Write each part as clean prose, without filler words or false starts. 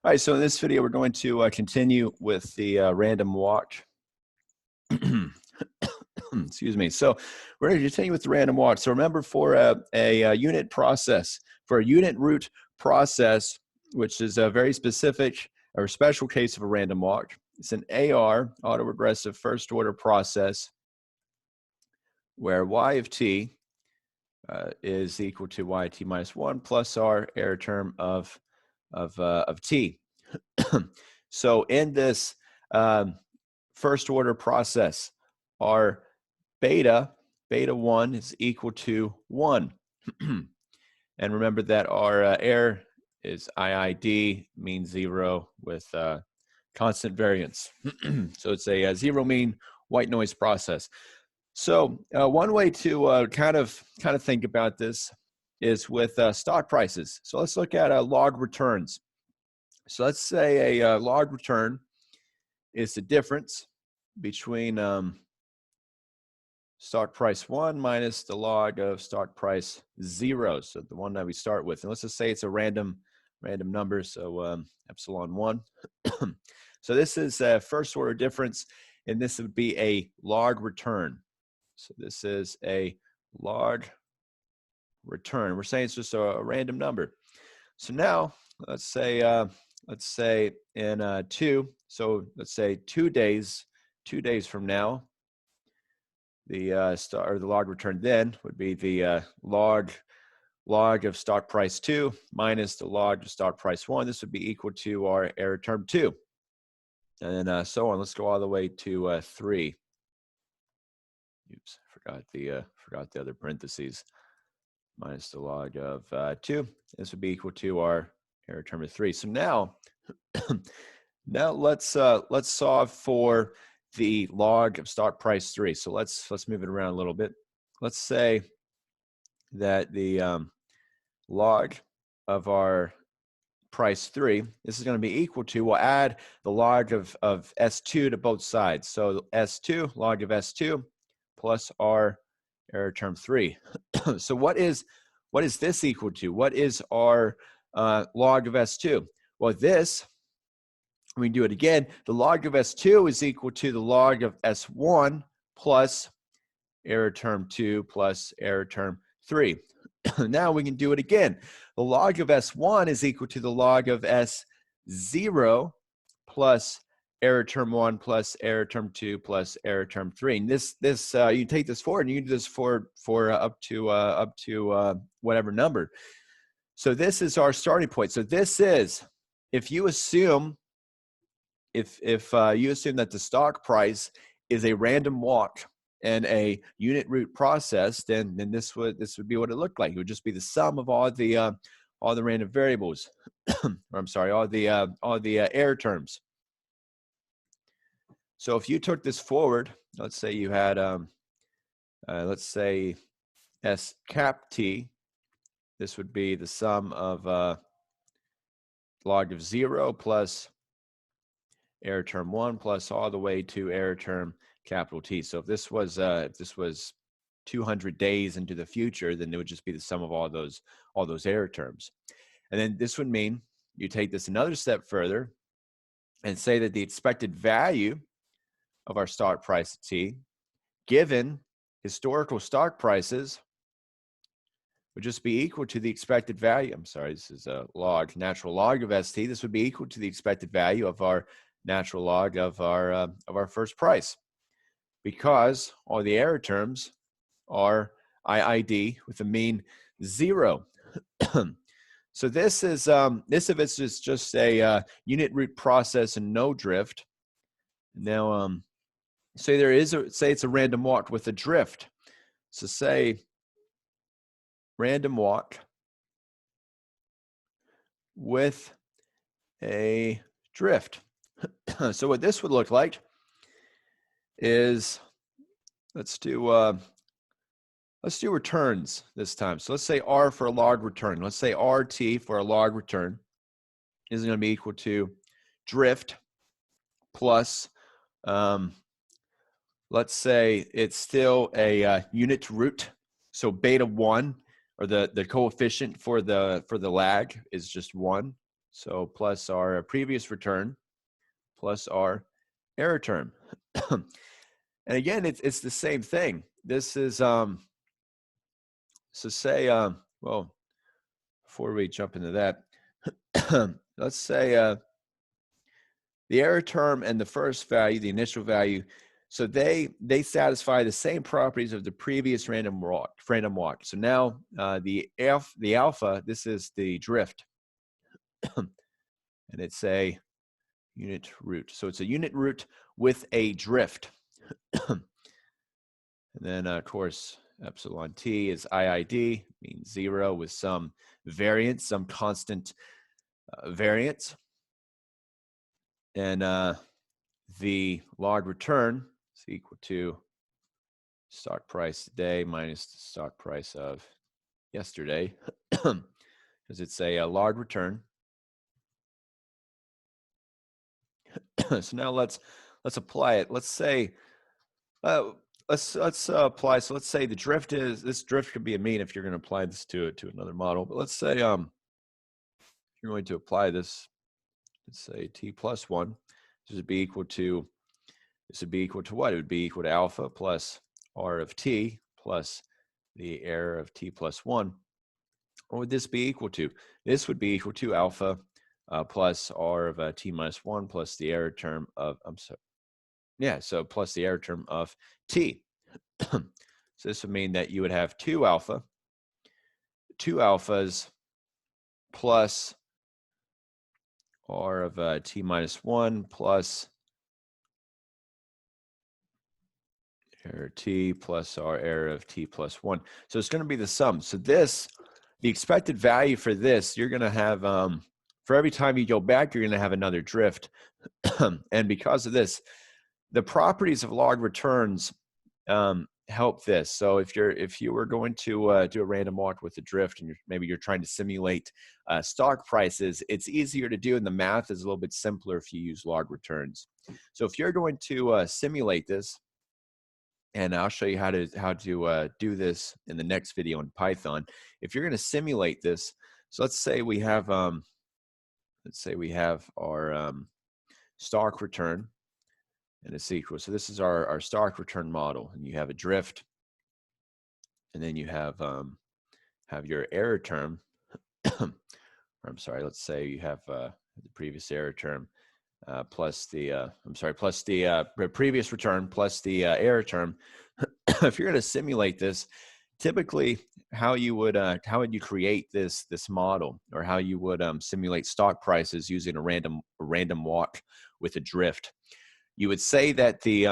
All right, so in this video, we're going to continue with the random walk. Excuse me. So we're going to continue with the random walk. So remember, for a unit process, for a unit root process, which is a very specific or special case of a random walk, it's an AR, autoregressive first order process, where y of t is equal to y t minus 1 plus our error term of t. So in this first order process, our beta 1 is equal to 1. And remember that our error is IID, mean 0 with constant variance. So it's a zero mean white noise process. So one way to kind of think about this is with stock prices. So let's look at log returns. So let's say a log return is the difference between stock price 1 minus the log of stock price 0. So the one that we start with. And let's just say it's a random number, so epsilon 1. So this is a first order difference, and this would be a log return. So this is a log return. We're saying it's just a random number. So now let's say in 2, so let's say 2 days from now, the the log return then would be the log of stock price 2 minus the log of stock price 1. This would be equal to our error term 2, and then so on. Let's go all the way to 3. Oops, forgot the other parentheses. Minus the log of 2. This would be equal to our error term of 3. So now, let's solve for the log of stock price 3. So let's move it around a little bit. Let's say that the log of our price 3, this is going to be equal to, we'll add the log of S2 to both sides. So S2, log of S2, plus our error term 3. So what is this equal to? What is our log of S2? Well, this, we can do it again. The log of S2 is equal to the log of S1 plus error term 2 plus error term 3. Now we can do it again. The log of S1 is equal to the log of S0 plus error term 1 plus error term 2 plus error term 3. And this you take this forward, and you can do this for up to whatever number. So this is our starting point. So this is, if you assume you assume that the stock price is a random walk and a unit root process, then this would be what it looked like. It would just be the sum of all the random variables, or I'm sorry, all the error terms. So if you took this forward, let's say you had, let's say S cap t, this would be the sum of log of 0 plus error term 1 plus all the way to error term capital T. So if this was 200 days into the future, then it would just be the sum of all those error terms. And then this would mean you take this another step further and say that the expected value of our stock price T, given historical stock prices, would just be equal to the expected value. I'm sorry, this is a log, natural log of ST. This would be equal to the expected value of our natural log of our first price, because all the error terms are IID with a mean 0. So this is if it's just a unit root process and no drift. Now say it's a random walk with a drift. So say random walk with a drift. So what this would look like is, let's do returns this time. So let's say R for a log return. Let's say RT for a log return is going to be equal to drift plus, let's say it's still a unit root. So beta 1, or the coefficient for the lag, is just 1. So plus our previous return plus our error term. And again, it's the same thing. This is, so say, well, before we jump into that, let's say the error term and the first value, the initial value, so they satisfy the same properties of the previous random walk. So now the alpha, this is the drift, and it's a unit root. So it's a unit root with a drift. And then of course epsilon t is IID, means 0 with some variance, some constant variance. And the log return is equal to stock price today minus the stock price of yesterday, because it's a log return. So now let's apply it. Let's say let's apply. So let's say the drift is, this drift could be a mean if you're going to apply this to another model. But let's say you're going to apply this. Let's say t plus 1. This would be equal to, what? It would be equal to alpha plus r of t plus the error of t plus 1. What would this be equal to? This would be equal to alpha plus r of t minus 1 plus the error term of, so plus the error term of t. So this would mean that you would have 2 alphas plus r of t minus 1 plus error t plus our error of t plus 1. So it's going to be the sum. So this, the expected value for this, you're going to have, for every time you go back, you're going to have another drift. And because of this, the properties of log returns help this. So if you were going to do a random walk with a drift, and maybe you're trying to simulate stock prices, it's easier to do, and the math is a little bit simpler if you use log returns. So if you're going to simulate this, and I'll show you how to do this in the next video in Python. If you're going to simulate this, so let's say we have our stock return, and it's equal. So this is our stock return model, and you have a drift, and then you have your error term. Or I'm sorry, let's say you have the previous error term plus the previous return plus the error term. If you're going to simulate this, typically how would you create this model, or how you would simulate stock prices using a random walk with a drift? You would say that the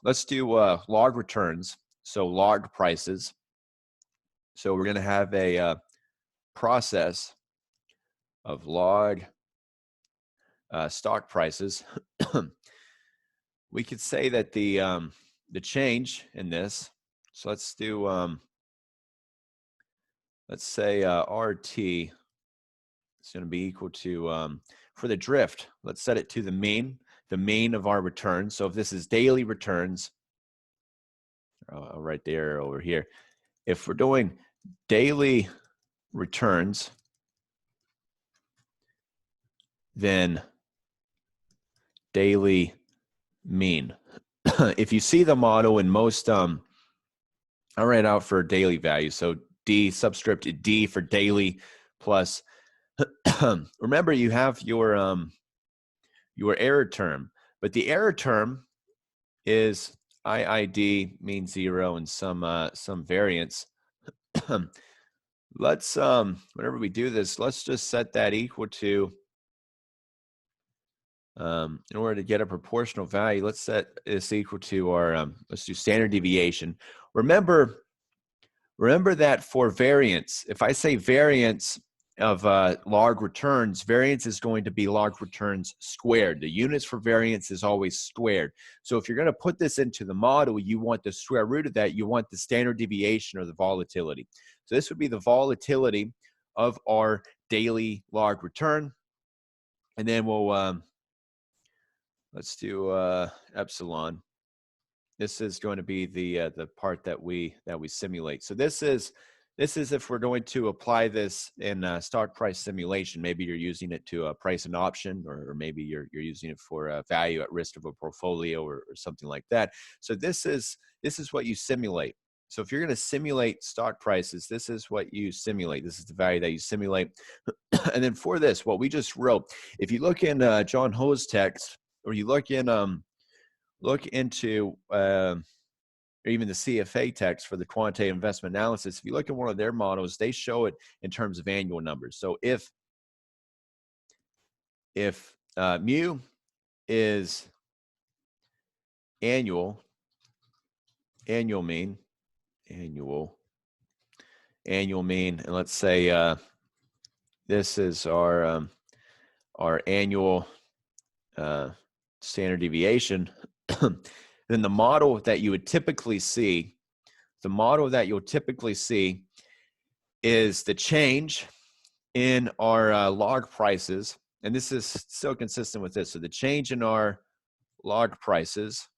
let's do log returns, so log prices. So we're going to have a process of log stock prices. We could say that the change in this, so let's do let's say RT is going to be equal to, for the drift, let's set it to the mean of our returns. So if this is daily returns, I'll write the arrow over here. If we're doing daily returns, then daily mean. If you see the model in most, I'll write out for daily value. So D subscript D for daily plus, remember you have your error term, but the error term is IID, means 0, and some variance. Let's whenever we do this, let's just set that equal to, in order to get a proportional value, let's set this equal to our let's do standard deviation. Remember that for variance, if I say variance of log returns, variance is going to be log returns squared. The units for variance is always squared. So if you're going to put this into the model, you want the square root of that. You want the standard deviation or the volatility. So this would be the volatility of our daily log return. And then we'll, let's do epsilon. This is going to be the part that we simulate. So this is this is if we're going to apply this in a stock price simulation. Maybe you're using it to price an option, or maybe you're using it for a value at risk of a portfolio, or something like that. So this is what you simulate. So if you're going to simulate stock prices, this is what you simulate. This is the value that you simulate. And then for this, what we just wrote, if you look in John Ho's text, or you look in look into or even the CFA text for the quantitative investment analysis, if you look at one of their models, they show it in terms of annual numbers. So if mu is annual mean, and let's say this is our annual standard deviation, then the model that you would typically see, is the change in our log prices, and this is still consistent with this. So the change in our log prices,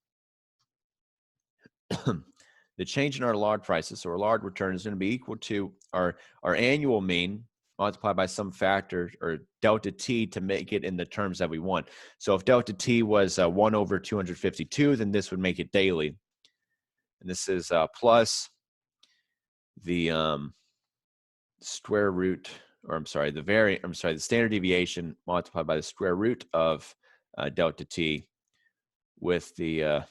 the change in our log prices, so our log return is going to be equal to our annual mean multiplied by some factor, or delta t, to make it in the terms that we want. So if delta t was 1 over 252, then this would make it daily. And this is plus the square root, or I'm sorry, the standard deviation multiplied by the square root of delta t with the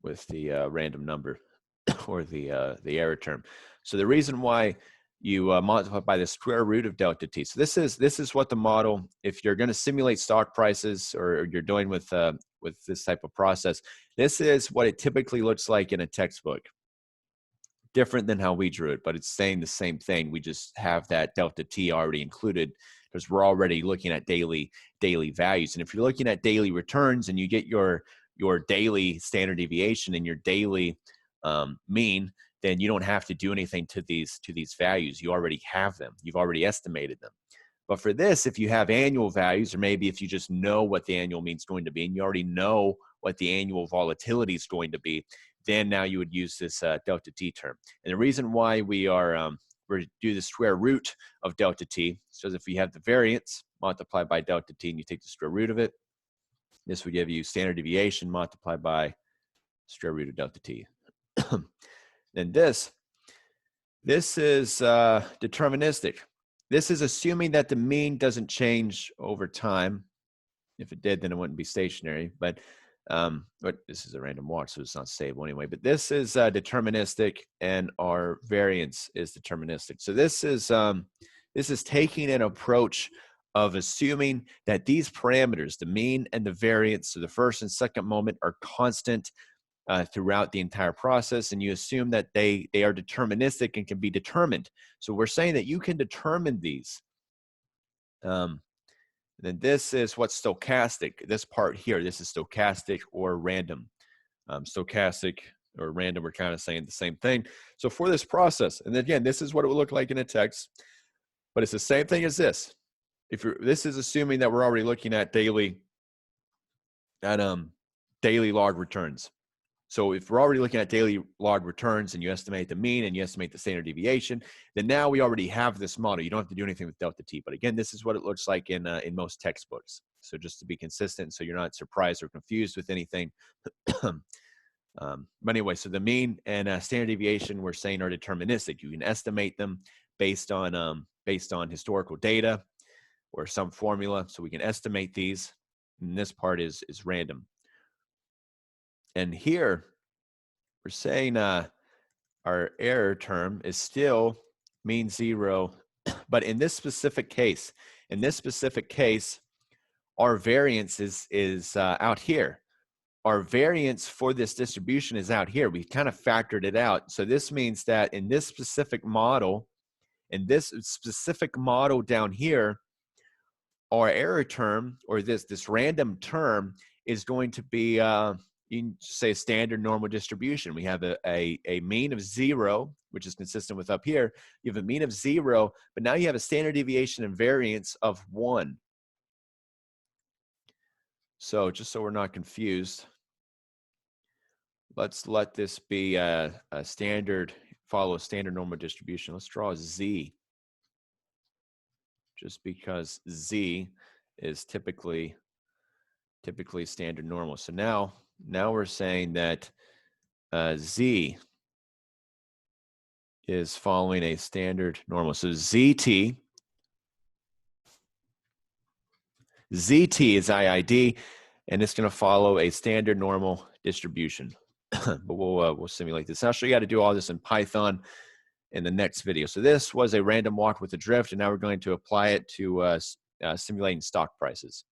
random number, or the error term. So the reason why you multiply by the square root of delta t. So this is what the model, if you're going to simulate stock prices, or you're doing with this type of process, this is what it typically looks like in a textbook. Different than how we drew it, but it's saying the same thing. We just have that delta t already included, because we're already looking at daily values. And if you're looking at daily returns, and you get your daily standard deviation and your daily mean, then you don't have to do anything to these values. You already have them. You've already estimated them. But for this, if you have annual values, or maybe if you just know what the annual mean is going to be, and you already know what the annual volatility is going to be, then now you would use this delta t term. And the reason why we're do the square root of delta t, so if you have the variance multiplied by delta t and you take the square root of it, this would give you standard deviation multiplied by square root of delta t. Then this is deterministic. This is assuming that the mean doesn't change over time. If it did, then it wouldn't be stationary. But this is a random walk, so it's not stable anyway. But this is deterministic, and our variance is deterministic. So this is taking an approach of assuming that these parameters, the mean and the variance, so the first and second moment, are constant throughout the entire process, and you assume that they are deterministic and can be determined. So we're saying that you can determine these. Then this is what's stochastic. This part here, this is stochastic or random. Stochastic or random, we're kind of saying the same thing. So for this process, and again, this is what it would look like in a text, but it's the same thing as this. This is assuming that we're already looking at daily log returns. So if we're already looking at daily log returns, and you estimate the mean and you estimate the standard deviation, then now we already have this model. You don't have to do anything with delta t. But again, this is what it looks like in most textbooks. So just to be consistent, so you're not surprised or confused with anything. But anyway, so the mean and standard deviation, we're saying, are deterministic. You can estimate them based on historical data or some formula. So we can estimate these. And this part is random. And here, we're saying our error term is still mean zero, but in this specific case, our variance is out here. Our variance for this distribution is out here. We kind of factored it out. So this means that in this specific model, down here, our error term, or this random term, is going to be you can say a standard normal distribution. We have a mean of 0, which is consistent with up here. You have a mean of 0, but now you have a standard deviation and variance of 1. So just so we're not confused, let's let this be a standard follow a standard normal distribution. Let's draw Z, just because Z is typically standard normal. So now we're saying that Z is following a standard normal. So ZT is IID, and it's going to follow a standard normal distribution. But we'll simulate this. I'll show you how to do all this in Python in the next video. So this was a random walk with a drift, and now we're going to apply it to simulating stock prices.